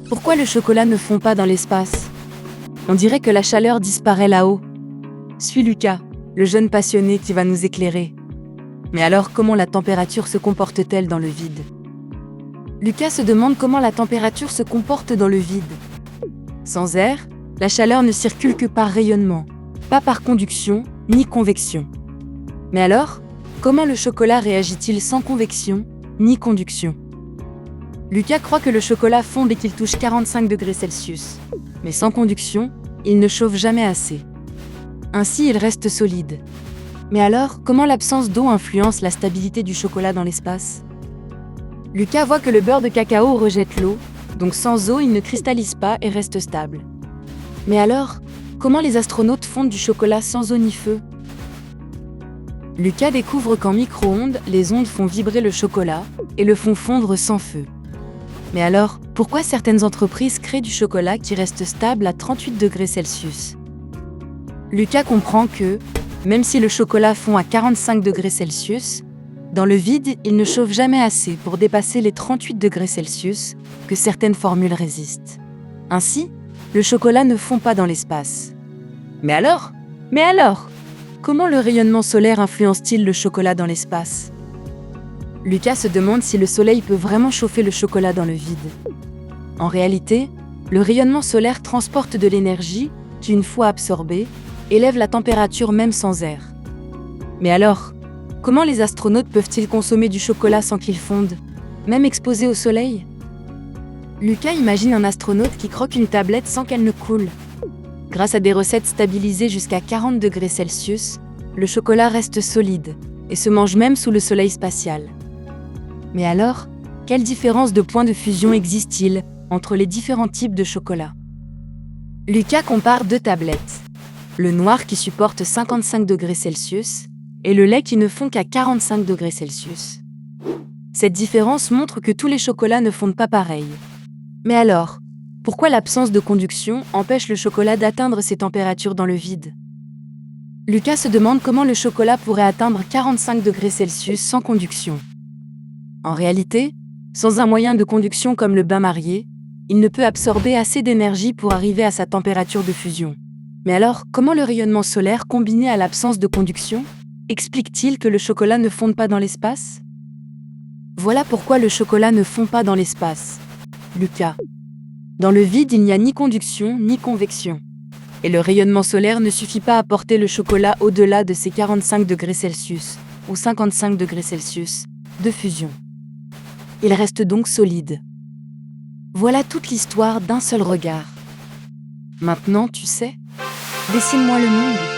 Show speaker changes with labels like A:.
A: Pourquoi le chocolat ne fond pas dans l'espace? On dirait que la chaleur disparaît là-haut. Suis Lucas, le jeune passionné qui va nous éclairer. Mais alors, comment la température se comporte-t-elle dans le vide? Lucas se demande comment la température se comporte dans le vide. Sans air, la chaleur ne circule que par rayonnement, pas par conduction ni convection. Mais alors, comment le chocolat réagit-il sans convection ni conduction? Lucas croit que le chocolat fond dès qu'il touche 45 degrés Celsius, mais sans conduction, il ne chauffe jamais assez. Ainsi, il reste solide. Mais alors, comment l'absence d'eau influence la stabilité du chocolat dans l'espace? Lucas voit que le beurre de cacao rejette l'eau, donc sans eau, il ne cristallise pas et reste stable. Mais alors, comment les astronautes fondent du chocolat sans eau ni feu? Lucas découvre qu'en micro-ondes, les ondes font vibrer le chocolat et le font fondre sans feu. Mais alors, pourquoi certaines entreprises créent du chocolat qui reste stable à 38 degrés Celsius? Lucas comprend que, même si le chocolat fond à 45 degrés Celsius, dans le vide, il ne chauffe jamais assez pour dépasser les 38 degrés Celsius que certaines formules résistent. Ainsi, le chocolat ne fond pas dans l'espace. Mais alors, comment le rayonnement solaire influence-t-il le chocolat dans l'espace? Lucas se demande si le soleil peut vraiment chauffer le chocolat dans le vide. En réalité, le rayonnement solaire transporte de l'énergie qui, une fois absorbée, élève la température même sans air. Mais alors, comment les astronautes peuvent-ils consommer du chocolat sans qu'il fonde, même exposé au soleil? Lucas imagine un astronaute qui croque une tablette sans qu'elle ne coule. Grâce à des recettes stabilisées jusqu'à 40 degrés Celsius, le chocolat reste solide et se mange même sous le soleil spatial. Mais alors, quelle différence de points de fusion existe-t-il entre les différents types de chocolat? Lucas compare deux tablettes. Le noir qui supporte 55 degrés Celsius et le lait qui ne fond qu'à 45 degrés Celsius. Cette différence montre que tous les chocolats ne fondent pas pareil. Mais alors, pourquoi l'absence de conduction empêche le chocolat d'atteindre ces températures dans le vide? Lucas se demande comment le chocolat pourrait atteindre 45 degrés Celsius sans conduction. En réalité, sans un moyen de conduction comme le bain-marie, il ne peut absorber assez d'énergie pour arriver à sa température de fusion. Mais alors, comment le rayonnement solaire combiné à l'absence de conduction explique-t-il que le chocolat ne fonde pas dans l'espace? Voilà pourquoi le chocolat ne fond pas dans l'espace. Lucas. Dans le vide, il n'y a ni conduction ni convection. Et le rayonnement solaire ne suffit pas à porter le chocolat au-delà de ces 45 degrés Celsius ou 55 degrés Celsius de fusion. Il reste donc solide. Voilà toute l'histoire d'un seul regard. Maintenant, tu sais, dessine-moi le monde.